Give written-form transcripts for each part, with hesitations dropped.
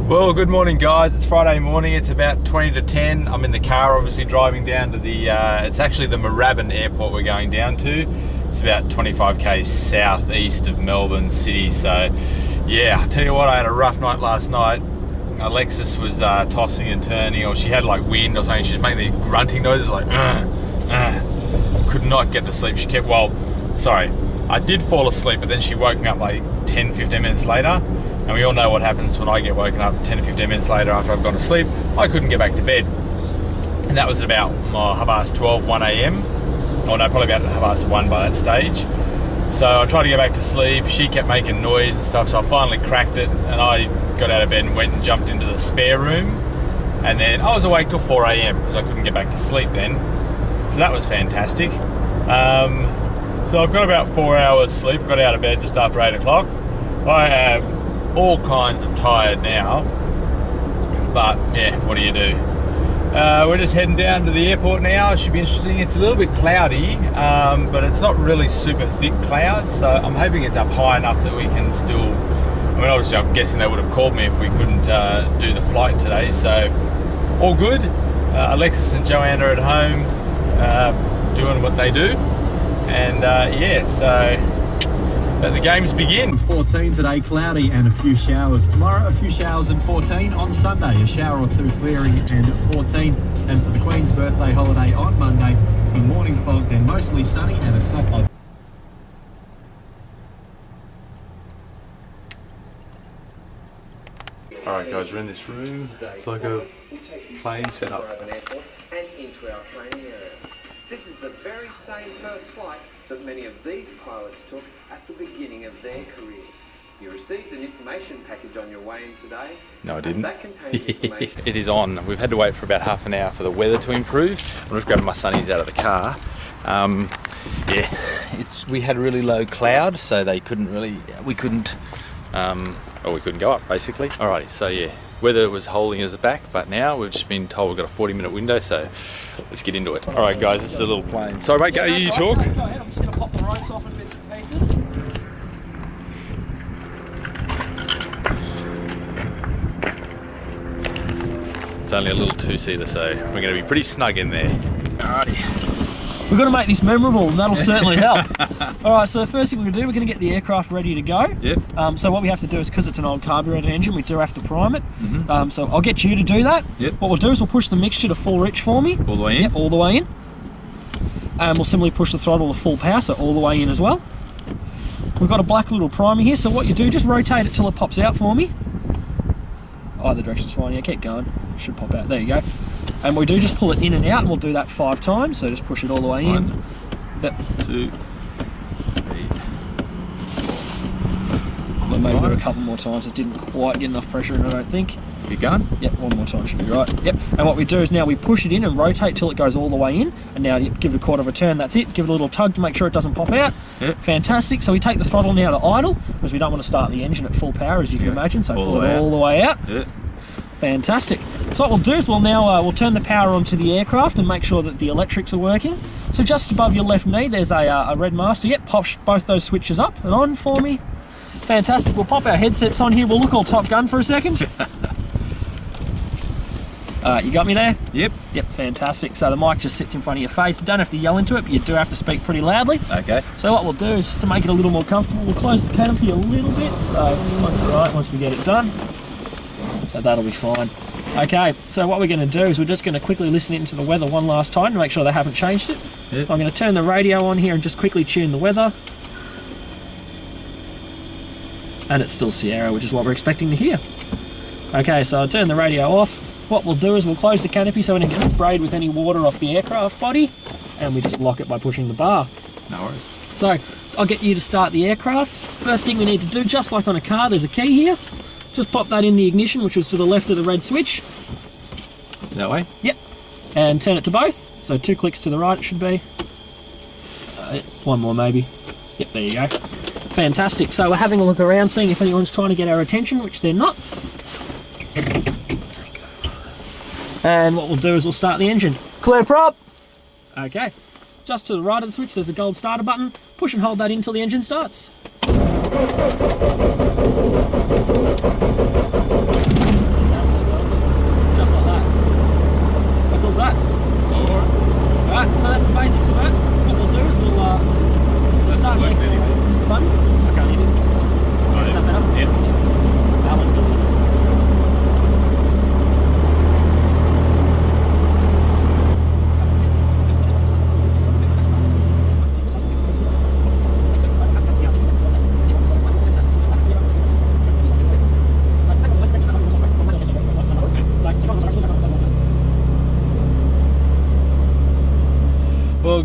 Well, good morning guys. It's Friday morning. It's about 20 to 10. I'm in the car obviously driving down to the, it's actually the Moorabbin airport we're going down to. It's about 25k southeast of Melbourne City. So yeah, I tell you what, I had a rough night last night. Alexis was tossing and turning, or she had like wind or something. She was making these grunting noises like could not get to sleep. She kept, I did fall asleep, but then she woke me up like 10-15 minutes later. And we all know what happens when I get woken up 10 to 15 minutes later after I've gone to sleep. I couldn't get back to bed. And that was at about 12, 1 a.m. Oh no, probably about 1 by that stage. So I tried to get back to sleep. She kept making noise and stuff, so I finally cracked it. And I got out of bed and went and jumped into the spare room. And then I was awake till 4 a.m. because I couldn't get back to sleep then. So that was fantastic. So I've got about 4 hours sleep. Got out of bed just after 8 o'clock. I am all kinds of tired now, but yeah, what do you do? We're just heading down to the airport now. It should be interesting. It's a little bit cloudy, but it's not really super thick clouds, so I'm hoping it's up high enough that we can still, I mean obviously I'm guessing they would have called me if we couldn't do the flight today, so all good. Alexis and Joanne are at home doing what they do, and yeah, so let the games begin. 14 today, cloudy and a few showers. Tomorrow, a few showers and 14. On Sunday, a shower or two clearing and 14. And for the Queen's birthday holiday on Monday, some morning fog, then mostly sunny and a top of. Alright guys, we're in this room. It's like a plane setup. And into our training area. This is the very same first flight that many of these pilots took at the beginning of their career. You received an information package on your way in today. No, I didn't. That contains information. It is on. We've had to wait for about half an hour for the weather to improve. I'm just grabbing my sunnies out of the car. Yeah, we had a really low cloud, so we couldn't go up basically. Alrighty, so yeah, weather was holding us back, but now we've just been told we've got a 40-minute window, so let's get into it. Alright guys, this is a little plane. Sorry mate, you talk? Go ahead, I'm just going to pop the ropes off in bits and pieces. It's only a little two-seater, so we're going to be pretty snug in there. Alrighty. We've got to make this memorable, and that'll certainly help. Alright, so the first thing we're going to do, we're going to get the aircraft ready to go. Yep. So what we have to do is, because it's an old carburetor engine, we do have to prime it. So I'll get you to do that. Yep. What we'll do is we'll push the mixture to full reach for me. All the way in? Yep, all the way in. And we'll simply push the throttle to full power, so all the way in as well. We've got a black little primer here, so what you do, just rotate it till it pops out for me. Either direction's fine, yeah, keep going. It should pop out, there you go. And we do just pull it in and out, and we'll do that 5 times, so just push it all the way in. 1, Yep. 2, 3, 4, Well, maybe do a couple more times. It didn't quite get enough pressure in it, I don't think. You going? Yep, one more time should be right. Yep. And what we do is now we push it in and rotate till it goes all the way in. And now you give it a quarter of a turn, that's it. Give it a little tug to make sure it doesn't pop out. Yep. Fantastic. So we take the throttle now to idle, because we don't want to start the engine at full power, as you can imagine. So pull it all the way out. Yep. Fantastic. So what we'll do is we'll now we'll turn the power onto the aircraft and make sure that the electrics are working. So just above your left knee, there's a red master. Yep, pop both those switches up and on for me. Fantastic. We'll pop our headsets on here. We'll look all Top Gun for a second. You got me there? Yep. Yep, fantastic. So the mic just sits in front of your face. You don't have to yell into it, but you do have to speak pretty loudly. Okay. So what we'll do is, to make it a little more comfortable, we'll close the canopy a little bit. So once we get it done. So that'll be fine. Okay, so what we're going to do is we're just going to quickly listen into the weather one last time to make sure they haven't changed it. Yep. I'm going to turn the radio on here and just quickly tune the weather. And it's still Sierra, which is what we're expecting to hear. Okay, so I'll turn the radio off. What we'll do is we'll close the canopy so it doesn't get sprayed with any water off the aircraft body, and we just lock it by pushing the bar. No worries. So I'll get you to start the aircraft. First thing we need to do, just like on a car, there's a key here. Just pop that in the ignition, which was to the left of the red switch. That way? Yep. And turn it to both. So 2 clicks to the right it should be. One more maybe. Yep, there you go. Fantastic. So we're having a look around, seeing if anyone's trying to get our attention, which they're not. And what we'll do is we'll start the engine. Clear prop! Okay. Just to the right of the switch there's a gold starter button. Push and hold that in until the engine starts.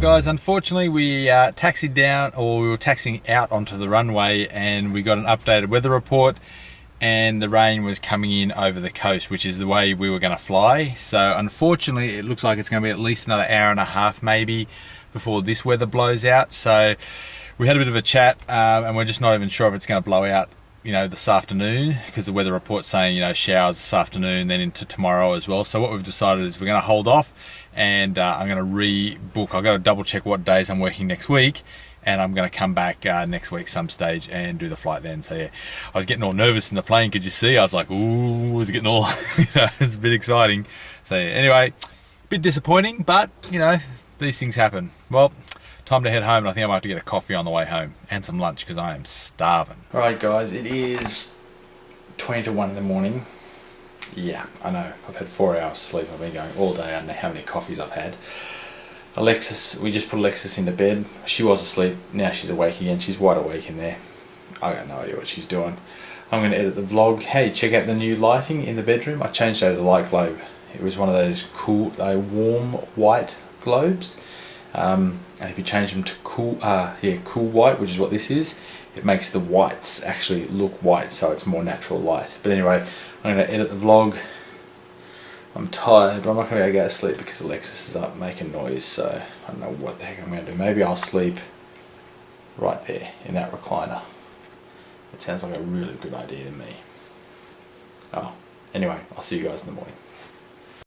guys, unfortunately we taxied down, or we were taxiing out onto the runway, and we got an updated weather report, and the rain was coming in over the coast, which is the way we were going to fly. So unfortunately it looks like it's going to be at least another hour and a half maybe before this weather blows out. So we had a bit of a chat, and we're just not even sure if it's going to blow out, you know, this afternoon, because the weather report's saying, you know, showers this afternoon, then into tomorrow as well. So what we've decided is we're going to hold off, and I'm going to rebook. I've got to double check what days I'm working next week, and I'm going to come back next week some stage and do the flight then. So yeah, I was getting all nervous in the plane, could you see? I was like, ooh, it's getting all, you know, it's a bit exciting. So yeah, anyway, a bit disappointing, but you know, these things happen. Well, time to head home, and I think I might have to get a coffee on the way home and some lunch because I am starving. Alright guys, it is 20 to 1 in the morning. Yeah, I know, I've had 4 hours sleep. I've been going all day. I don't know how many coffees I've had. Alexis, we just put Alexis into bed. She was asleep, now she's awake again. She's wide awake in there. I got no idea what she's doing. I'm going to edit the vlog. Hey, check out the new lighting in the bedroom. I changed over the light globe. It was one of those cool, warm white globes. And if you change them to cool white, which is what this is, it makes the whites actually look white, so it's more natural light. But anyway, I'm going to edit the vlog. I'm tired, but I'm not going to go to sleep because Alexis is up making noise, so I don't know what the heck I'm going to do. Maybe I'll sleep right there in that recliner. It sounds like a really good idea to me. Oh, anyway, I'll see you guys in the morning.